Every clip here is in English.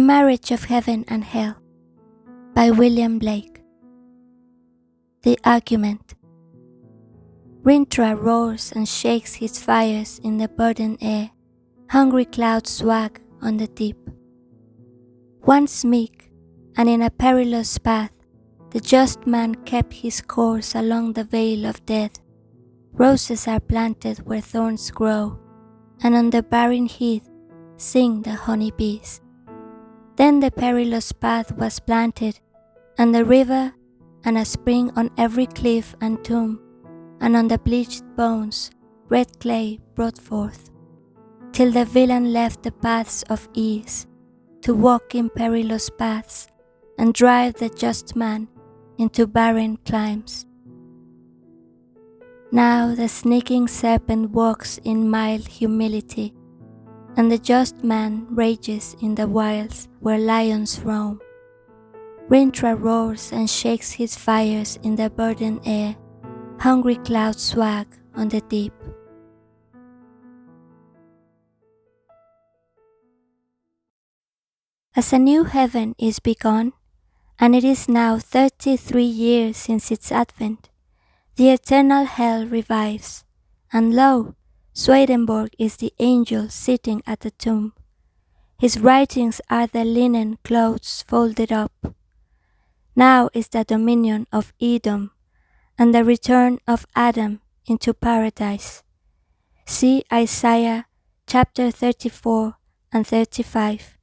Marriage of Heaven and Hell by William Blake. The argument. Rita Ro roars and shakes his fires in the burdened air. Hungry clouds swag on the deep. Once meek, and in a perilous path, the just man kept his course along the vale of death. Roses are planted where thorns grow, and on the barren heath sing the honey bees. Then the perilous path was planted, and the river, and a spring on every cliff and tomb, and on the bleached bones red clay brought forth, till the villain left the paths of ease, to walk in perilous paths, and drive the just man into barren climes. Now the sneaking serpent walks in mild humility, and the just man rages in the wilds where lions roam. Rita roars and shakes his fires in the burdened air. Hungry clouds swag on the deep. As a new heaven is begun, and it is now 33 years since its advent, the eternal hell revives, and lo, Swedenborg is the angel sitting at the tomb. His writings are the linen clothes folded up. Now is the dominion of Edom, and the return of Adam into paradise. See Isaiah chapter 34 and 35.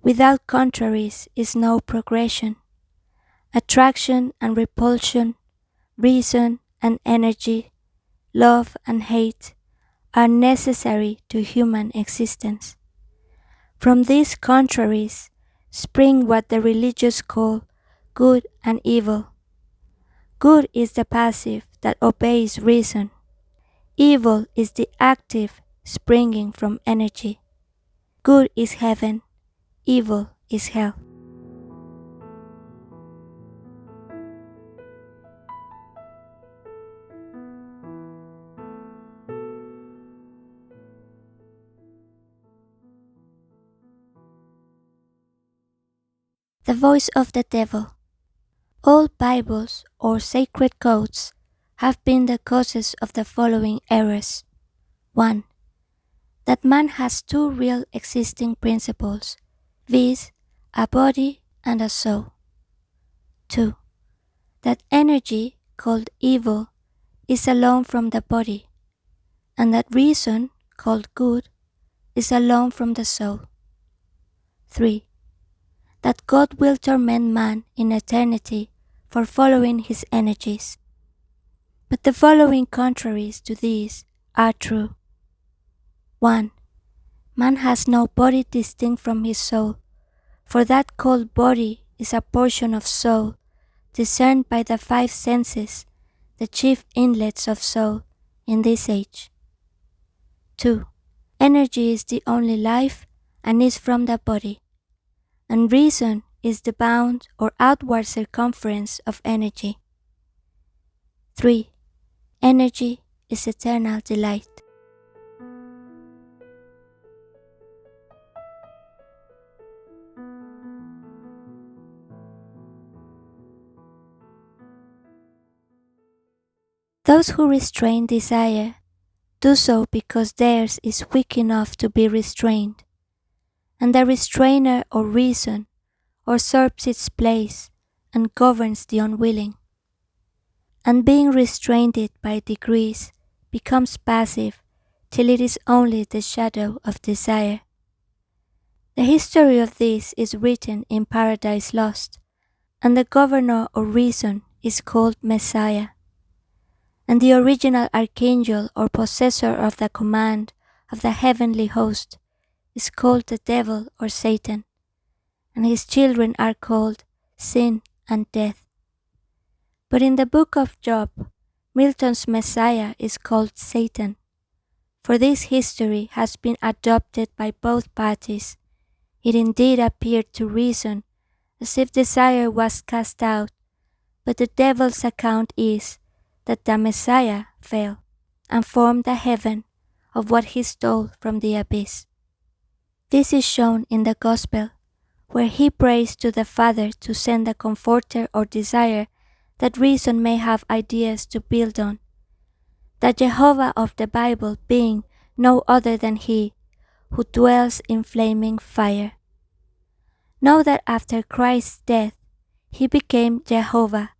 Without contraries is no progression. Attraction and repulsion, reason and energy, love and hate are necessary to human existence. From these contraries spring what the religious call good and evil. Good is the passive that obeys reason. Evil is the active springing from energy. Good is heaven, evil is hell. The voice of the devil. All Bibles or sacred codes have been the causes of the following errors. 1. That man has two real existing principles, viz., a body and a soul. 2. That energy, called evil, is alone from the body, and that reason, called good, is alone from the soul. 3. That God will torment man in eternity for following his energies. But the following contraries to these are true. 1. Man has no body distinct from his soul, for that called body is a portion of soul, discerned by the five senses, the chief inlets of soul in this age. 2. Energy is the only life and is from the body, and reason is the bound or outward circumference of energy. 3. Energy is eternal delight. Those who restrain desire do so because theirs is weak enough to be restrained, and the restrainer or reason usurps its place and governs the unwilling, and being restrained by degrees becomes passive till it is only the shadow of desire. The history of this is written in Paradise Lost, and the governor or reason is called Messiah, and the original archangel or possessor of the command of the heavenly host is called the devil or Satan, and his children are called sin and death. But in the book of Job, Milton's Messiah is called Satan, for this history has been adopted by both parties. It indeed appeared to reason as if desire was cast out, but the devil's account is that the Messiah fell and formed a heaven of what he stole from the abyss. This is shown in the Gospel, where he prays to the Father to send a comforter or desire that reason may have ideas to build on, the Jehovah of the Bible being no other than he who dwells in flaming fire. Know that after Christ's death, he became Jehovah.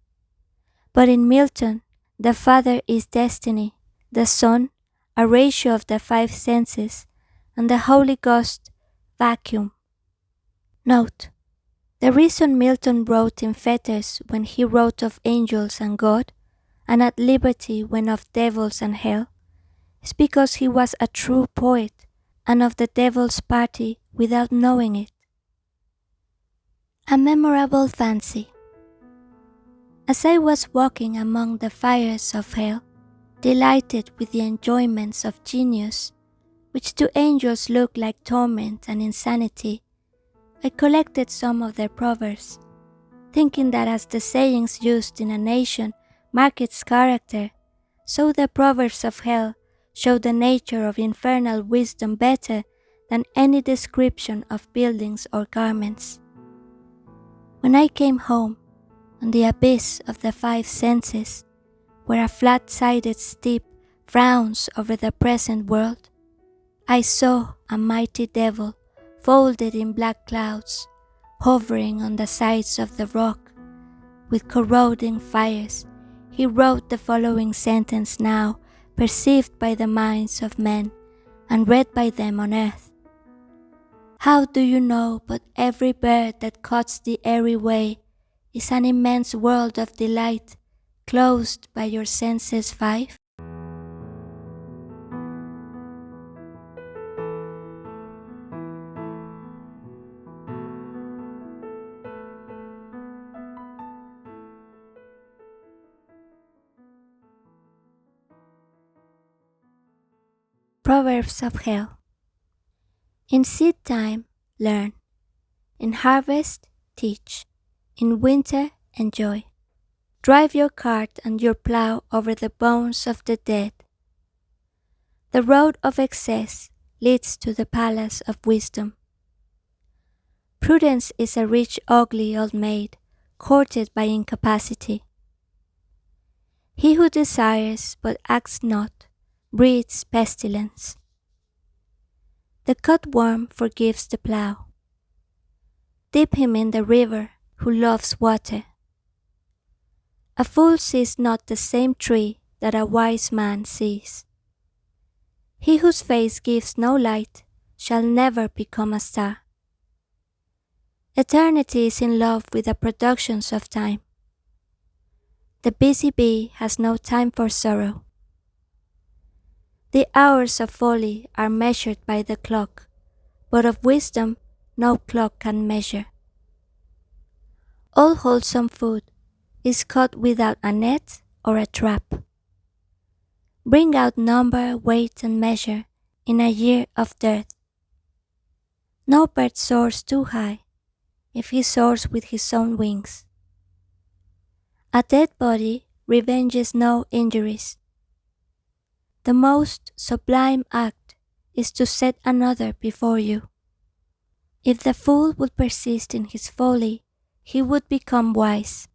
But in Milton, the Father is destiny, the Son, a ratio of the five senses, and the Holy Ghost, vacuum. Note: the reason Milton wrote in fetters when he wrote of angels and God, and at liberty when of devils and hell, is because he was a true poet and of the devil's party without knowing it. A memorable fancy. As I was walking among the fires of hell, delighted with the enjoyments of genius, which to angels look like torment and insanity, I collected some of their proverbs, thinking that as the sayings used in a nation mark its character, so the proverbs of hell show the nature of infernal wisdom better than any description of buildings or garments. When I came home, on the abyss of the five senses, where a flat-sided steep frowns over the present world, I saw a mighty devil folded in black clouds, hovering on the sides of the rock. With corroding fires, he wrote the following sentence now perceived by the minds of men and read by them on earth. How do you know but every bird that cuts the airy way is an immense world of delight, closed by your senses five? Proverbs of Hell. In seed time, learn. In harvest, teach. In winter, enjoy. Drive your cart and your plough over the bones of the dead. The road of excess leads to the palace of wisdom. Prudence is a rich, ugly old maid, courted by incapacity. He who desires but acts not breeds pestilence. The cutworm forgives the plough. Dip him in the river who loves water. A fool sees not the same tree that a wise man sees. He whose face gives no light shall never become a star. Eternity is in love with the productions of time. The busy bee has no time for sorrow. The hours of folly are measured by the clock, but of wisdom no clock can measure. All wholesome food is caught without a net or a trap. Bring out number, weight, and measure in a year of dearth. No bird soars too high if he soars with his own wings. A dead body revenges no injuries. The most sublime act is to set another before you. If the fool would persist in his folly, he would become wise.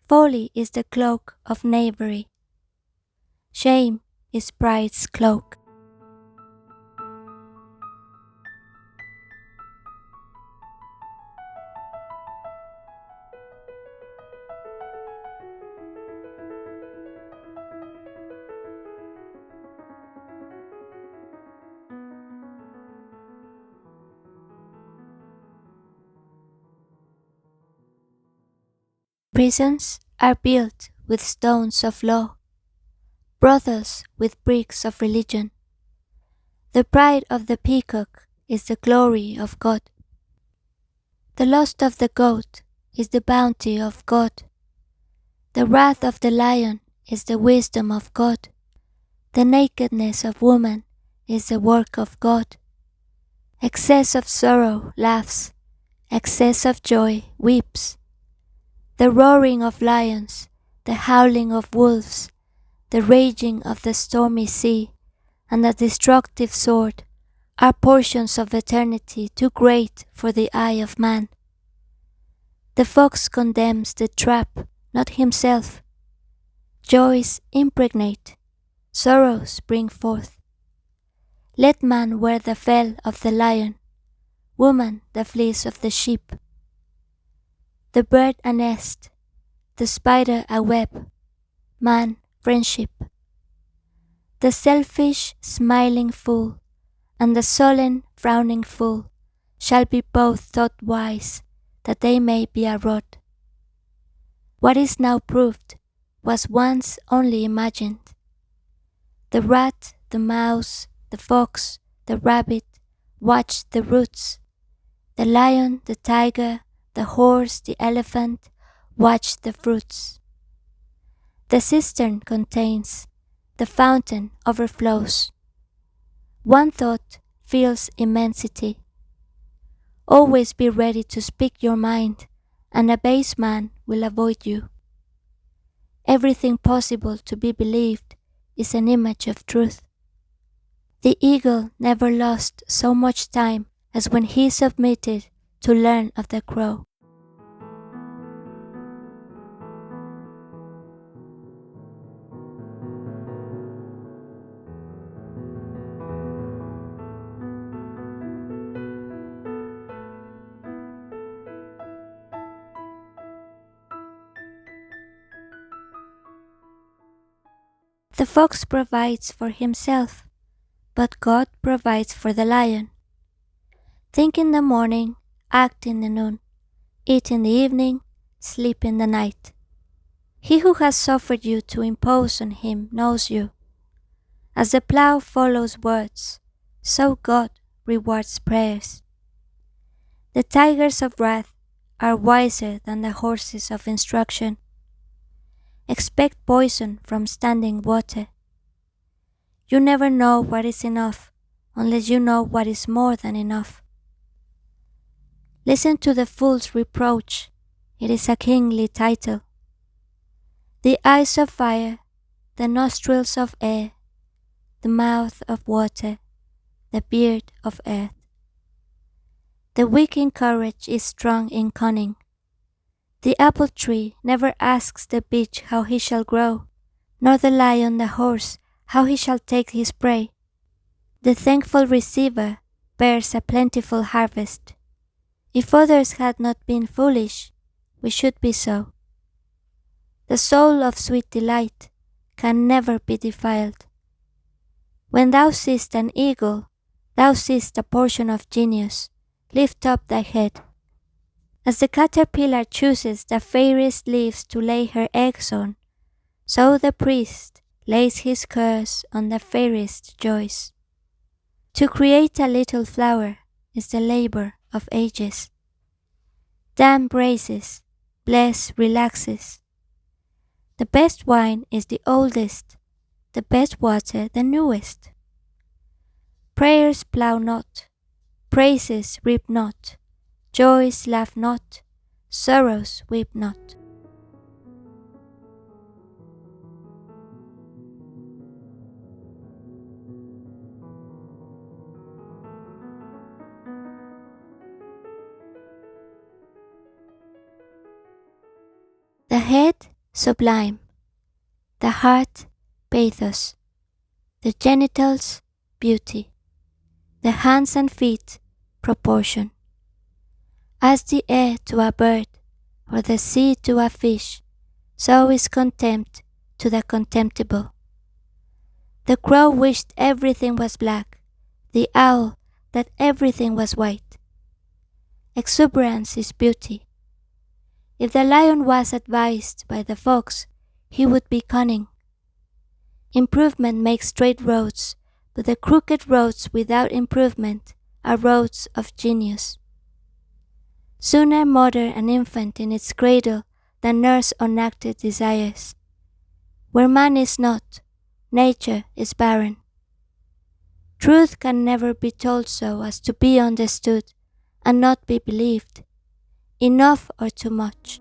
Folly is the cloak of knavery. Shame is pride's cloak. Prisons are built with stones of law, brothels with bricks of religion. The pride of the peacock is the glory of God. The lust of the goat is the bounty of God. The wrath of the lion is the wisdom of God. The nakedness of woman is the work of God. Excess of sorrow laughs, excess of joy weeps. The roaring of lions, the howling of wolves, the raging of the stormy sea, and the destructive sword are portions of eternity too great for the eye of man. The fox condemns the trap, not himself. Joys impregnate, sorrows bring forth. Let man wear the fell of the lion, woman the fleece of the sheep. The bird a nest, the spider a web, man friendship. The selfish smiling fool and the sullen frowning fool shall be both thought wise, that they may be a rod. What is now proved was once only imagined. The rat, the mouse, the fox, the rabbit watched the roots. The lion, the tiger, the horse, the elephant watched the fruits. The cistern contains, the fountain overflows. One thought fills immensity. Always be ready to speak your mind, and a base man will avoid you. Everything possible to be believed is an image of truth. The eagle never lost so much time as when he submitted to learn of the crow. The fox provides for himself, but God provides for the lion. Think in the morning, act in the noon, eat in the evening, sleep in the night. He who has suffered you to impose on him knows you. As the plough follows words, so God rewards prayers. The tigers of wrath are wiser than the horses of instruction. Expect poison from standing water. You never know what is enough unless you know what is more than enough. Listen to the fool's reproach. It is a kingly title. The eyes of fire, the nostrils of air, the mouth of water, the beard of earth. The weak in courage is strong in cunning. The apple tree never asks the beech how he shall grow, nor the lion the horse how he shall take his prey. The thankful receiver bears a plentiful harvest. If others had not been foolish, we should be so. The soul of sweet delight can never be defiled. When thou seest an eagle, thou seest a portion of genius. Lift up thy head. As the caterpillar chooses the fairest leaves to lay her eggs on, so the priest lays his curse on the fairest joys. To create a little flower is the labor of ages. Damn braces, bless relaxes. The best wine is the oldest, the best water the newest. Prayers plough not, praises reap not, joys laugh not, sorrows weep not. The head sublime, the heart pathos, the genitals beauty, the hands and feet proportion. As the air to a bird, or the sea to a fish, so is contempt to the contemptible. The crow wished everything was black, the owl that everything was white. Exuberance is beauty. If the lion was advised by the fox, he would be cunning. Improvement makes straight roads, but the crooked roads without improvement are roads of genius. Sooner mother an infant in its cradle than nurse unacted desires. Where man is not, nature is barren. Truth can never be told so as to be understood and not be believed. Enough or too much.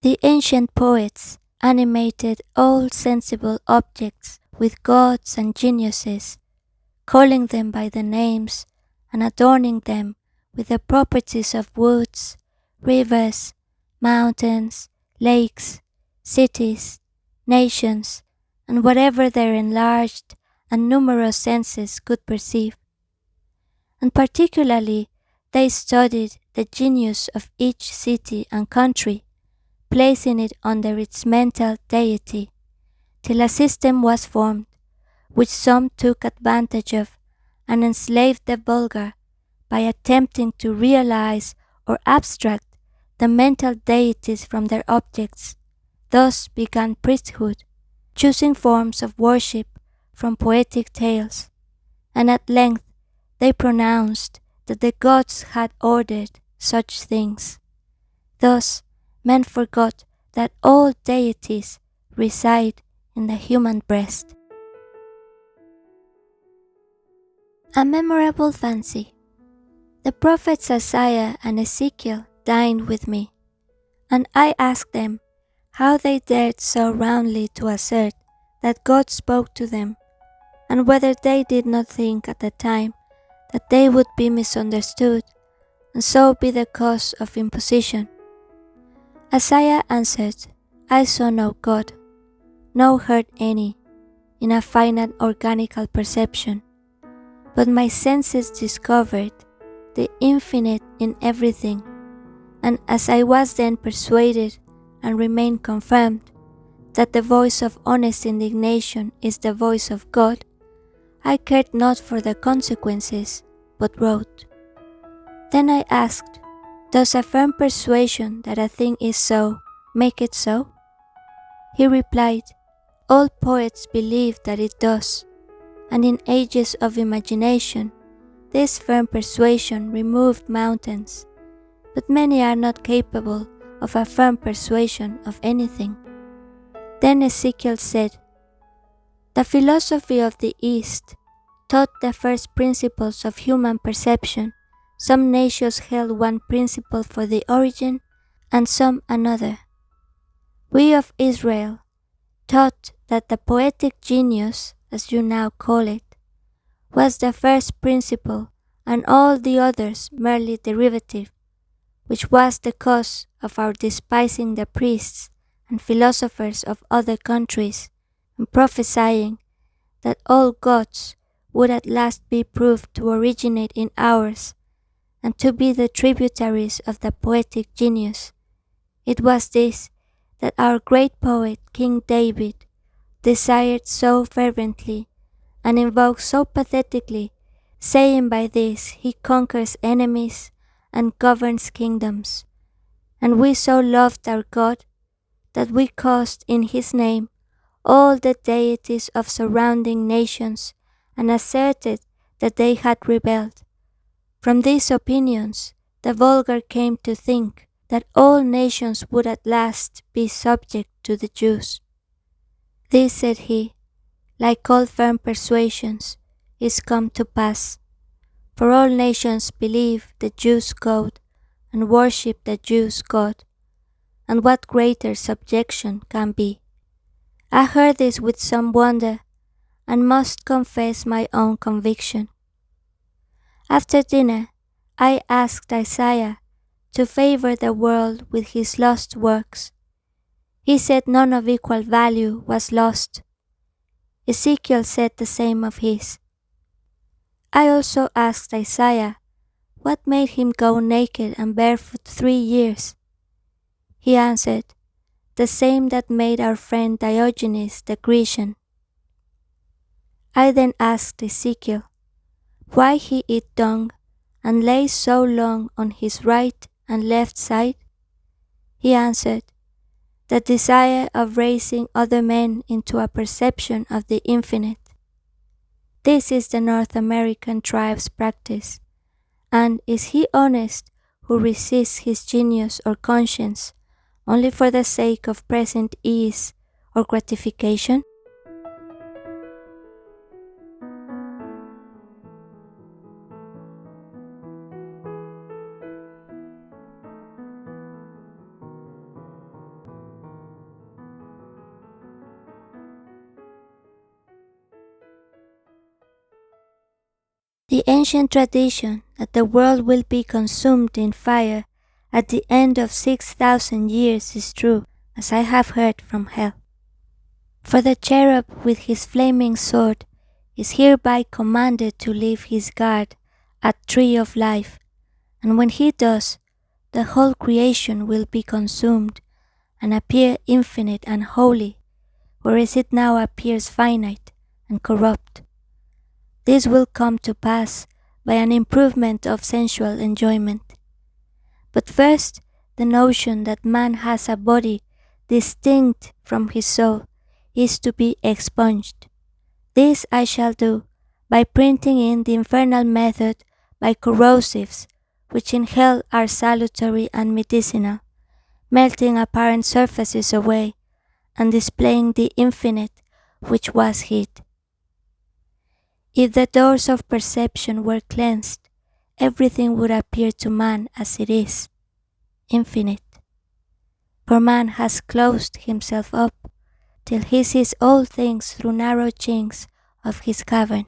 The ancient poets animated all sensible objects with gods and geniuses, calling them by the names and adorning them with the properties of woods, rivers, mountains, lakes, cities, nations, and whatever their enlarged and numerous senses could perceive. And particularly they studied the genius of each city and country, placing it under its mental deity, till a system was formed, which some took advantage of and enslaved the vulgar by attempting to realize or abstract the mental deities from their objects. Thus began priesthood, choosing forms of worship from poetic tales, and at length they pronounced that the gods had ordered such things. Thus men forgot that all deities reside in the human breast. A memorable fancy. The prophets Isaiah and Ezekiel dined with me, and I asked them how they dared so roundly to assert that God spoke to them, and whether they did not think at the time that they would be misunderstood, and so be the cause of imposition. Isaiah answered, I saw no God, nor heard any, in a finite organical perception, but my senses discovered the infinite in everything, and as I was then persuaded and remained confirmed that the voice of honest indignation is the voice of God, I cared not for the consequences, but wrote. Then I asked, does a firm persuasion that a thing is so make it so? He replied, all poets believe that it does, and in ages of imagination, this firm persuasion removed mountains, but many are not capable of a firm persuasion of anything. Then Ezekiel said, the philosophy of the East taught the first principles of human perception. Some nations held one principle for the origin, and some another. We of Israel taught that the poetic genius, as you now call it, was the first principle, and all the others merely derivative, which was the cause of our despising the priests and philosophers of other countries, and prophesying that all gods would at last be proved to originate in ours, and to be the tributaries of the poetic genius. It was this that our great poet King David desired so fervently, and invoked so pathetically, saying by this he conquers enemies and governs kingdoms. And we so loved our God that we caused in his name all the deities of surrounding nations, and asserted that they had rebelled. From these opinions the vulgar came to think that all nations would at last be subject to the Jews. This, said he, like all firm persuasions, is come to pass, for all nations believe the Jews' God and worship the Jews' God, and what greater subjection can be? I heard this with some wonder, and must confess my own conviction. After dinner, I asked Isaiah to favor the world with his lost works. He said none of equal value was lost. Ezekiel said the same of his. I also asked Isaiah what made him go naked and barefoot 3 years. He answered, the same that made our friend Diogenes the Grecian. I then asked Ezekiel why he eat dung and lay so long on his right and left side. He answered, the desire of raising other men into a perception of the infinite. This is the North American tribe's practice, and is he honest who resists his genius or conscience only for the sake of present ease or gratification? The ancient tradition that the world will be consumed in fire at the end of 6,000 years is true, as I have heard from hell. For the cherub with his flaming sword is hereby commanded to leave his guard at tree of life, and when he does, the whole creation will be consumed and appear infinite and holy, whereas it now appears finite and corrupt. This will come to pass by an improvement of sensual enjoyment. But first, the notion that man has a body distinct from his soul is to be expunged. This I shall do by printing in the infernal method by corrosives, which in hell are salutary and medicinal, melting apparent surfaces away and displaying the infinite which was hid. If the doors of perception were cleansed, everything would appear to man as it is, infinite. For man has closed himself up till he sees all things through narrow chinks of his cavern.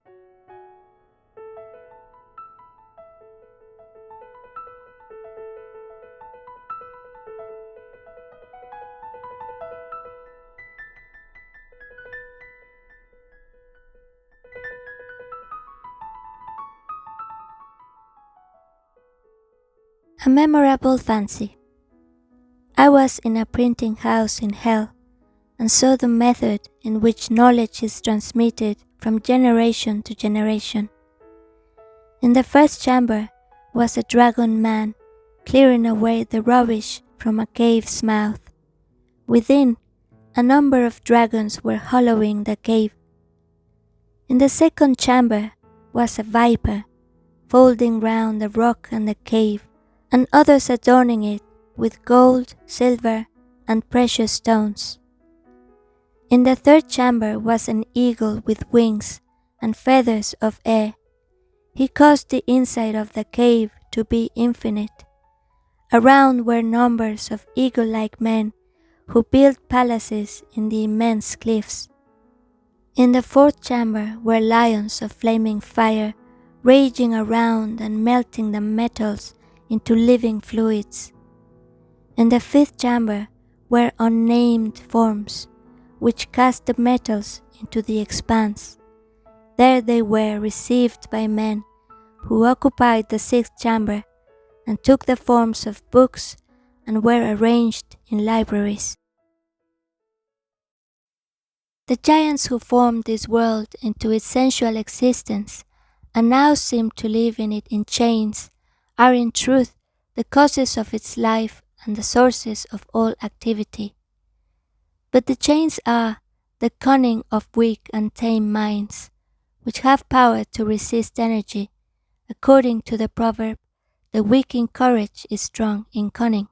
A memorable fancy. I was in a printing house in hell and saw the method in which knowledge is transmitted from generation to generation. In the first chamber was a dragon man clearing away the rubbish from a cave's mouth. Within, a number of dragons were hollowing the cave. In the second chamber was a viper folding round the rock and the cave, and others adorning it with gold, silver, and precious stones. In the third chamber was an eagle with wings and feathers of air. He caused the inside of the cave to be infinite. Around were numbers of eagle-like men who built palaces in the immense cliffs. In the fourth chamber were lions of flaming fire raging around and melting the metals into living fluids. In the fifth chamber were unnamed forms, which cast the metals into the expanse. There they were received by men who occupied the sixth chamber and took the forms of books and were arranged in libraries. The giants who formed this world into its sensual existence and now seem to live in it in chains are in truth the causes of its life and the sources of all activity. But the chains are the cunning of weak and tame minds, which have power to resist energy. According to the proverb, the weak in courage is strong in cunning.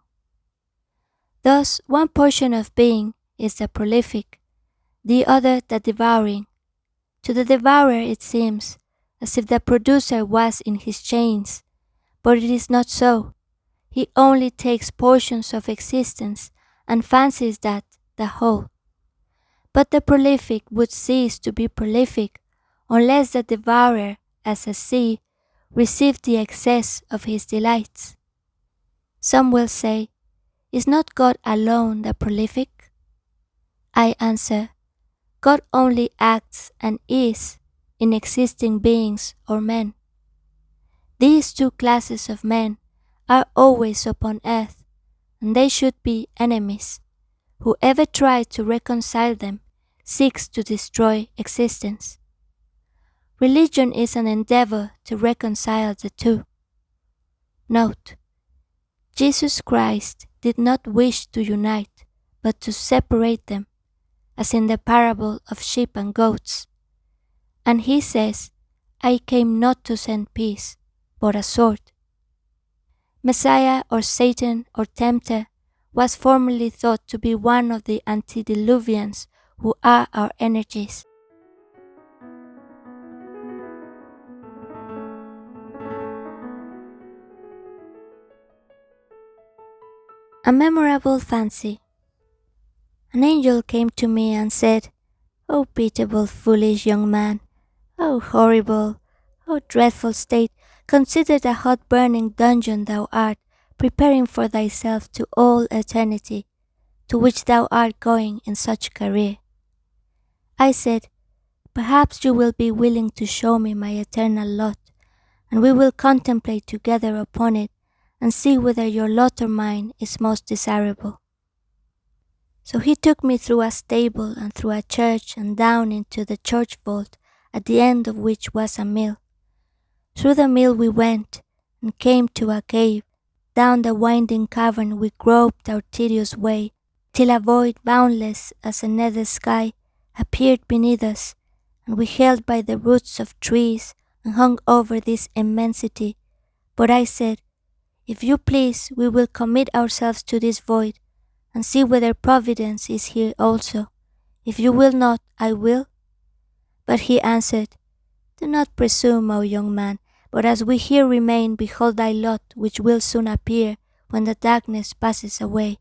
Thus, one portion of being is the prolific, the other the devouring. To the devourer it seems as if the producer was in his chains, but it is not so. He only takes portions of existence and fancies that the whole. But the prolific would cease to be prolific unless the devourer, as a sea, received the excess of his delights. Some will say, is not God alone the prolific? I answer, God only acts and is in existing beings or men. These two classes of men are always upon earth, and they should be enemies. Whoever tries to reconcile them seeks to destroy existence. Religion is an endeavor to reconcile the two. Note: Jesus Christ did not wish to unite, but to separate them, as in the parable of sheep and goats. And he says, I came not to send peace, but a sword. Messiah or Satan or Tempter was formerly thought to be one of the antediluvians who are our energies. A memorable fancy. An angel came to me and said, "O pitiable, foolish young man, O horrible, O dreadful state, consider the hot burning dungeon thou art preparing for thyself to all eternity, to which thou art going in such career. I said, perhaps you will be willing to show me my eternal lot, and we will contemplate together upon it and see whether your lot or mine is most desirable. So he took me through a stable and through a church and down into the church vault, at the end of which was a mill. Through the mill we went, and came to a cave. Down the winding cavern we groped our tedious way, till a void boundless as a nether sky appeared beneath us, and we held by the roots of trees and hung over this immensity. But I said, if you please, we will commit ourselves to this void, and see whether Providence is here also. If you will not, I will. But he answered, do not presume, O young man, but as we here remain, behold thy lot, which will soon appear when the darkness passes away.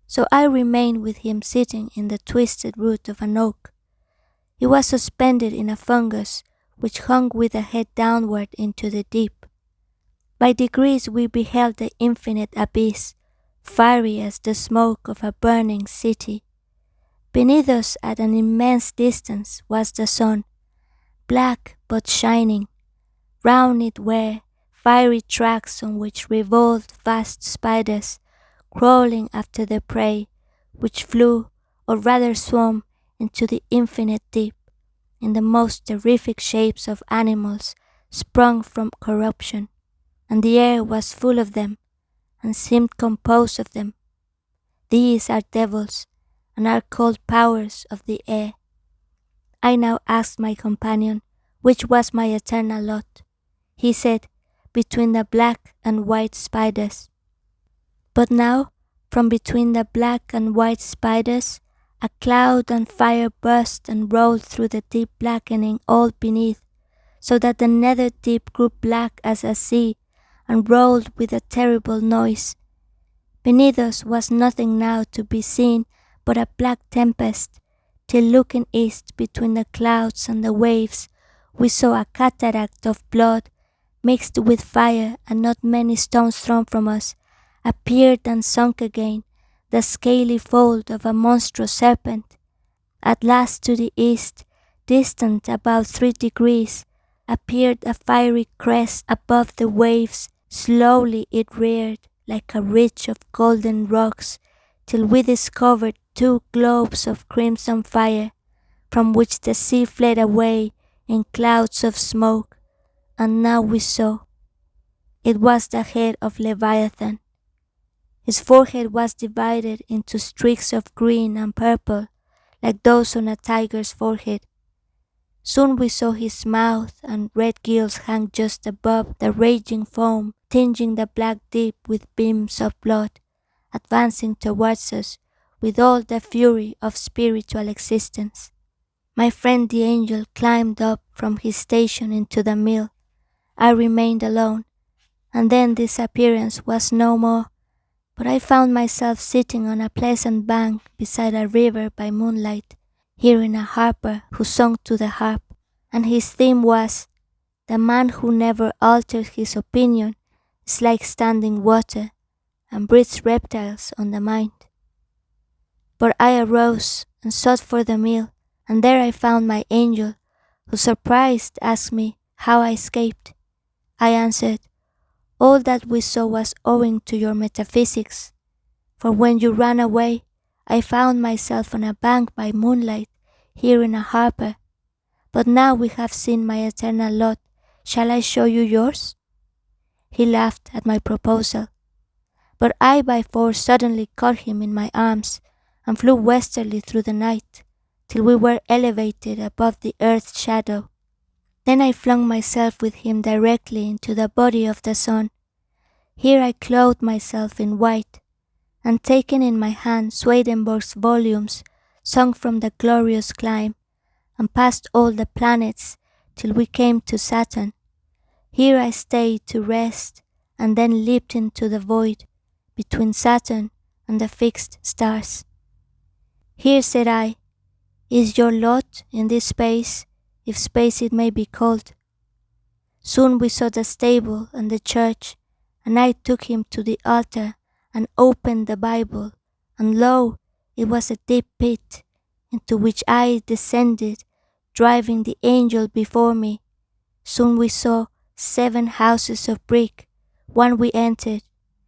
So I remained with him sitting in the twisted root of an oak. He was suspended in a fungus which hung with the head downward into the deep. By degrees we beheld the infinite abyss, fiery as the smoke of a burning city. Beneath us at an immense distance was the sun, black but shining. Round it were fiery tracks on which revolved vast spiders, crawling after the prey, which flew, or rather swam, into the infinite deep, in the most terrific shapes of animals sprung from corruption, and the air was full of them, and seemed composed of them. These are devils, and are called powers of the air. I now asked my companion which was my eternal lot. He said, between the black and white spiders. But now, from between the black and white spiders, a cloud and fire burst and rolled through the deep blackening all beneath, so that the nether deep grew black as a sea, and rolled with a terrible noise. Beneath us was nothing now to be seen but a black tempest, till looking east between the clouds and the waves, we saw a cataract of blood, mixed with fire, and not many stones thrown from us, appeared and sunk again, the scaly fold of a monstrous serpent. At last to the east, distant about 3 degrees, appeared a fiery crest above the waves. Slowly it reared like a ridge of golden rocks, till we discovered 2 globes of crimson fire, from which the sea fled away in clouds of smoke. And now we saw. It was the head of Leviathan. His forehead was divided into streaks of green and purple, like those on a tiger's forehead. Soon we saw his mouth, and red gills hang just above the raging foam, tinging the black deep with beams of blood, advancing towards us with all the fury of spiritual existence. My friend the angel climbed up from his station into the mill. I remained alone, and then this appearance was no more, but I found myself sitting on a pleasant bank beside a river by moonlight, hearing a harper who sung to the harp, and his theme was, the man who never alters his opinion is like standing water, and breeds reptiles on the mind. But I arose and sought for the mill, and there I found my angel, who surprised asked me how I escaped. I answered, all that we saw was owing to your metaphysics, for when you ran away, I found myself on a bank by moonlight, hearing a harper. But now we have seen my eternal lot, shall I show you yours? He laughed at my proposal, but I by force suddenly caught him in my arms, and flew westerly through the night, till we were elevated above the earth's shadow. Then I flung myself with him directly into the body of the sun. Here I clothed myself in white, and taking in my hand Swedenborg's volumes, sung from the glorious climb, and passed all the planets till we came to Saturn. Here I stayed to rest, and then leaped into the void, between Saturn and the fixed stars. Here, said I, is your lot in this space, if space it may be called. Soon we saw the stable and the church, and I took him to the altar and opened the Bible, and lo, it was a deep pit, into which I descended, driving the angel before me. Soon we saw 7 houses of brick. One we entered.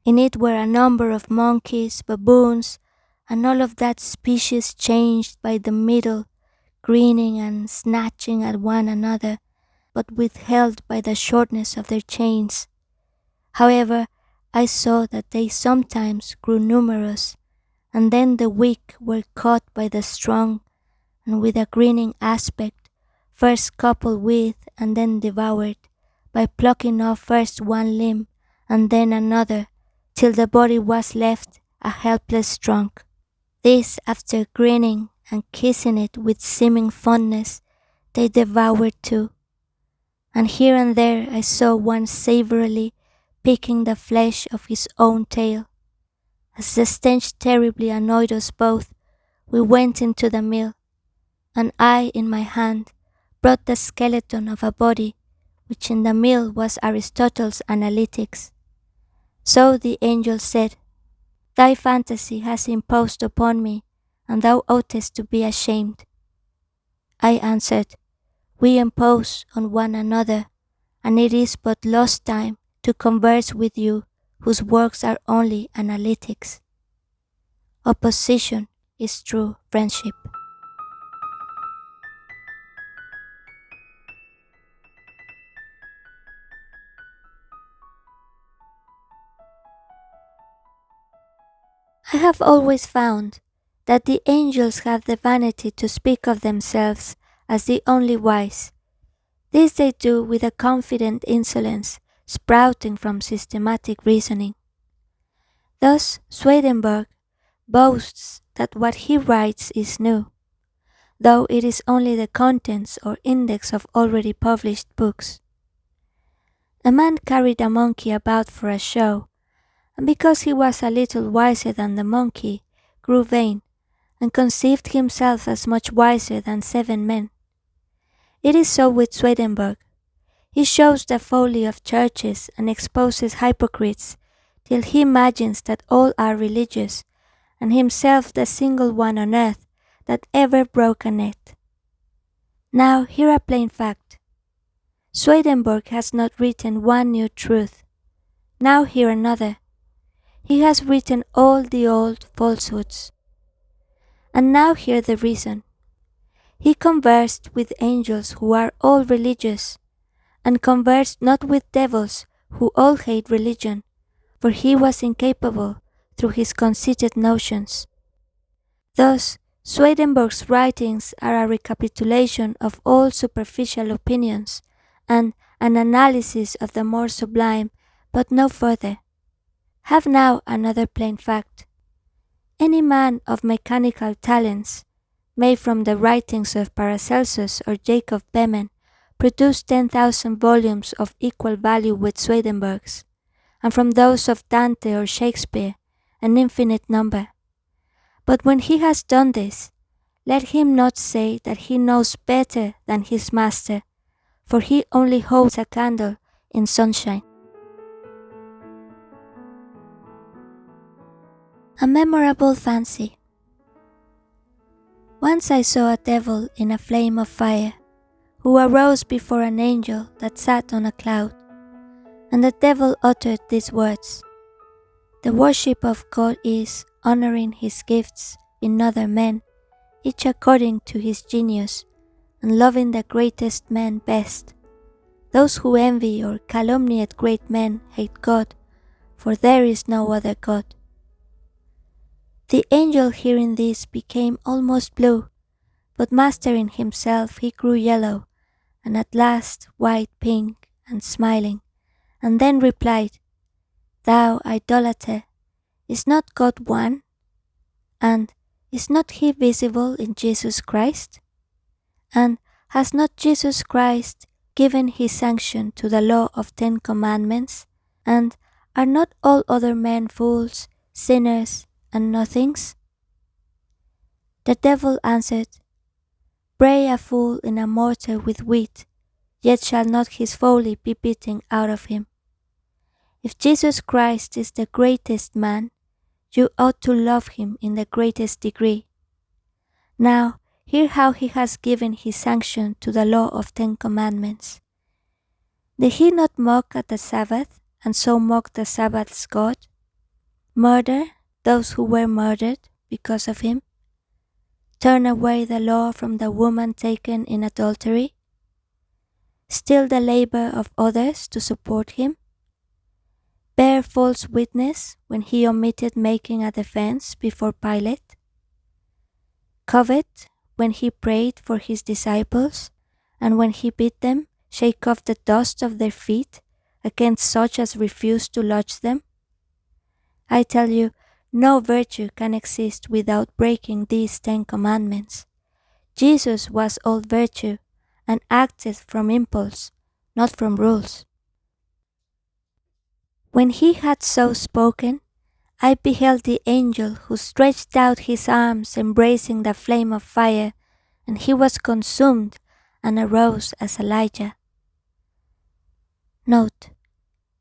In it were a number of monkeys, baboons, and all of that species changed by the middle, grinning and snatching at one another, but withheld by the shortness of their chains. However, I saw that they sometimes grew numerous, and then the weak were caught by the strong, and with a grinning aspect, first coupled with and then devoured, by plucking off first one limb and then another, till the body was left a helpless trunk. This, after grinning and kissing it with seeming fondness, they devoured too. And here and there I saw one savorily picking the flesh of his own tail. As the stench terribly annoyed us both, we went into the mill, and I in my hand brought the skeleton of a body, which in the mill was Aristotle's Analytics. So the angel said, "Thy fantasy has imposed upon me, and thou oughtest to be ashamed." I answered, "We impose on one another, and it is but lost time to converse with you whose works are only analytics." Opposition is true friendship. I have always found that the angels have the vanity to speak of themselves as the only wise. This they do with a confident insolence sprouting from systematic reasoning. Thus Swedenborg boasts that what he writes is new, though it is only the contents or index of already published books. A man carried a monkey about for a show, and because he was a little wiser than the monkey, grew vain, and conceived himself as much wiser than 7 men. It is so with Swedenborg. He shows the folly of churches and exposes hypocrites, till he imagines that all are religious, and himself the single one on earth that ever broke a net. Now hear a plain fact. Swedenborg has not written one new truth. Now hear another. He has written all the old falsehoods. And now hear the reason. He conversed with angels who are all religious, and conversed not with devils who all hate religion, for he was incapable through his conceited notions. Thus, Swedenborg's writings are a recapitulation of all superficial opinions, and an analysis of the more sublime, but no further. Have now another plain fact. Any man of mechanical talents may from the writings of Paracelsus or Jacob Behmen produce 10,000 volumes of equal value with Swedenborg's, and from those of Dante or Shakespeare an infinite number. But when he has done this, let him not say that he knows better than his master, for he only holds a candle in sunshine. A memorable fancy. Once I saw a devil in a flame of fire, who arose before an angel that sat on a cloud, and the devil uttered these words: "The worship of God is honoring his gifts in other men, each according to his genius, and loving the greatest men best. Those who envy or calumniate great men hate God, for there is no other God." The angel hearing this became almost blue, but mastering himself he grew yellow, and at last white pink and smiling, and then replied, "Thou idolater, is not God one? And is not he visible in Jesus Christ? And has not Jesus Christ given his sanction to the law of 10 commandments? And are not all other men fools, sinners, and nothings?" The devil answered, "Bray a fool in a mortar with wheat, yet shall not his folly be beaten out of him. If Jesus Christ is the greatest man, you ought to love him in the greatest degree. Now, hear how he has given his sanction to the law of 10 commandments. Did he not mock at the Sabbath, and so mock the Sabbath's God? Murder those who were murdered because of him? Turn away the law from the woman taken in adultery? Steal the labor of others to support him? Bear false witness when he omitted making a defense before Pilate? Covet when he prayed for his disciples, and when he bid them shake off the dust of their feet against such as refused to lodge them? I tell you, no virtue can exist without breaking these 10 commandments. Jesus was all virtue and acted from impulse, not from rules. When he had so spoken, I beheld the angel who stretched out his arms embracing the flame of fire, and he was consumed and arose as Elijah. Note,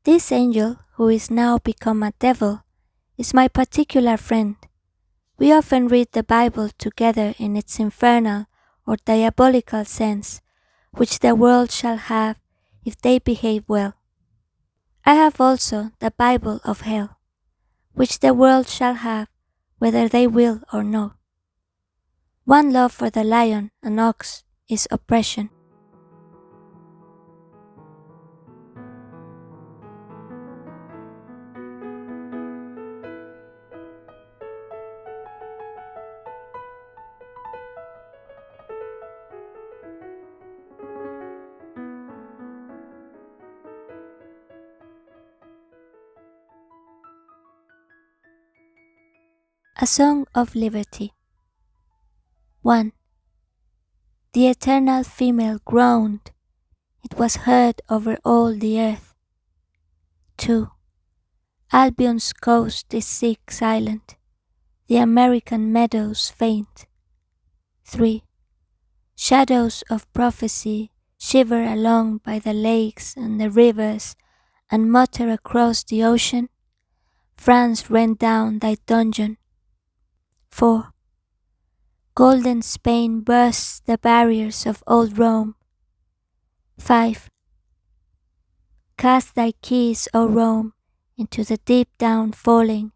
this angel, who is now become a devil, is my particular friend. We often read the Bible together in its infernal or diabolical sense, which the world shall have if they behave well. I have also the Bible of hell, which the world shall have whether they will or no. One love for the lion and ox is oppression. A Song of Liberty. 1. The eternal female groaned. It was heard over all the earth. 2. Albion's coast is sick silent. The American meadows faint. 3. Shadows of prophecy shiver along by the lakes and the rivers and mutter across the ocean. France rent down thy dungeon. 4. Golden Spain bursts the barriers of old Rome. 5. Cast thy keys, O Rome, into the deep down falling,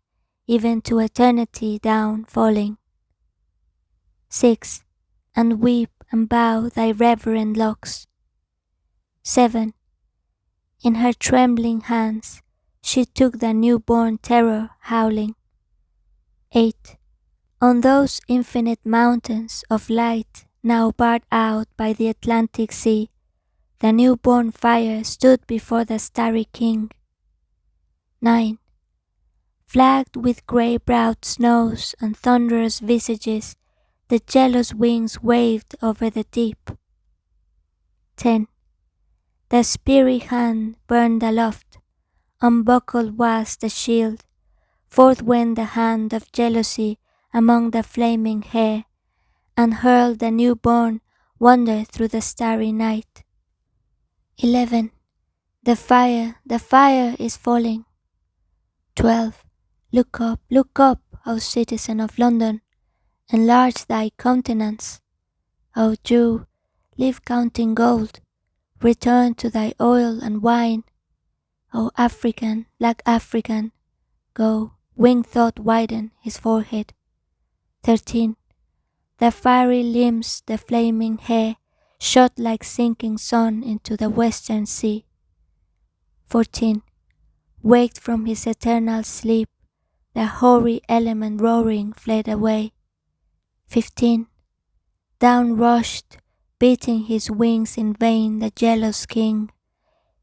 even to eternity down falling. 6. And weep and bow thy reverend locks. 7. In her trembling hands she took the newborn terror howling. 8. On those infinite mountains of light now barred out by the Atlantic Sea, the newborn fire stood before the starry king. 9. Flagged with grey-browed snows and thunderous visages, the jealous wings waved over the deep. 10. The speary hand burned aloft, unbuckled was the shield, forth went the hand of jealousy among the flaming hair, and hurled the newborn wonder through the starry night. 11. The fire is falling. 12. Look up, O citizen of London, enlarge thy countenance. O Jew, leave counting gold, return to thy oil and wine. O African, like African, go, wing thought widen his forehead. 13. The fiery limbs, the flaming hair, shot like sinking sun into the western sea. 14. Waked from his eternal sleep, the hoary element roaring fled away. 15. Down rushed, beating his wings in vain, the jealous king.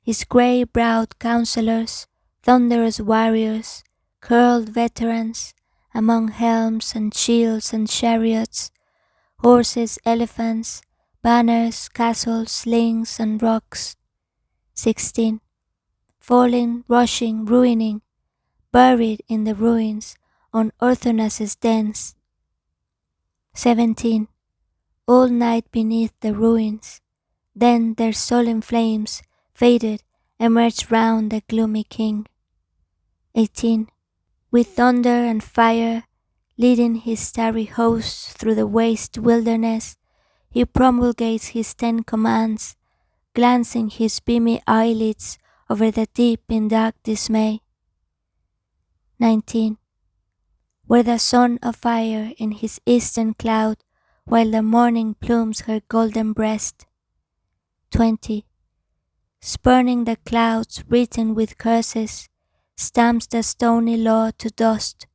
His grey-browed counsellors, thunderous warriors, curled veterans, among helms and shields and chariots, horses, elephants, banners, castles, slings, and rocks. 16. Falling, rushing, ruining, buried in the ruins, on Orthanas's dens. 17. All night beneath the ruins, Then their solemn flames, faded, emerged round the gloomy king. 18. With thunder and fire, leading his starry hosts through the waste wilderness, he promulgates his 10 commands, glancing his beamy eyelids over the deep in dark dismay. 19. Where the sun of fire in his eastern cloud, while the morning plumes her golden breast. 20. Spurning the clouds written with curses, stamps the stony law to dust,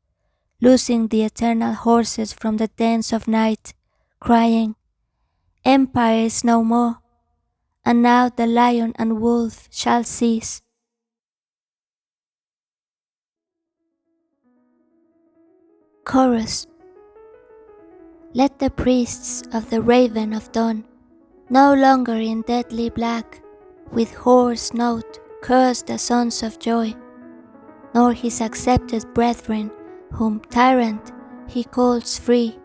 loosing the eternal horses from the dens of night, crying, Empire is no more, and now the lion and wolf shall cease. Chorus. Let the priests of the raven of dawn, no longer in deadly black, with hoarse note curse the sons of joy, nor his accepted brethren, whom tyrant he calls free,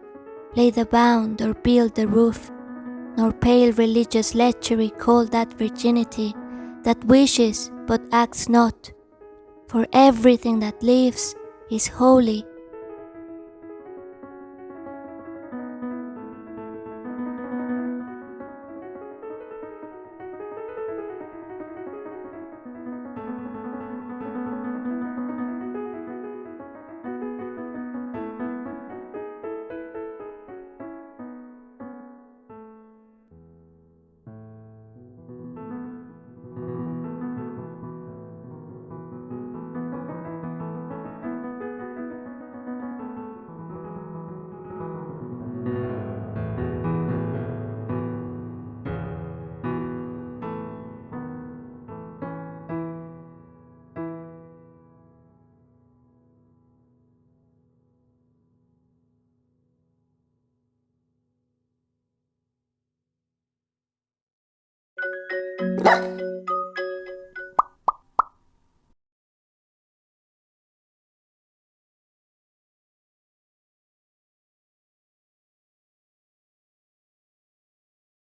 lay the bound or build the roof, nor pale religious lechery call that virginity that wishes but acts not, for everything that lives is holy.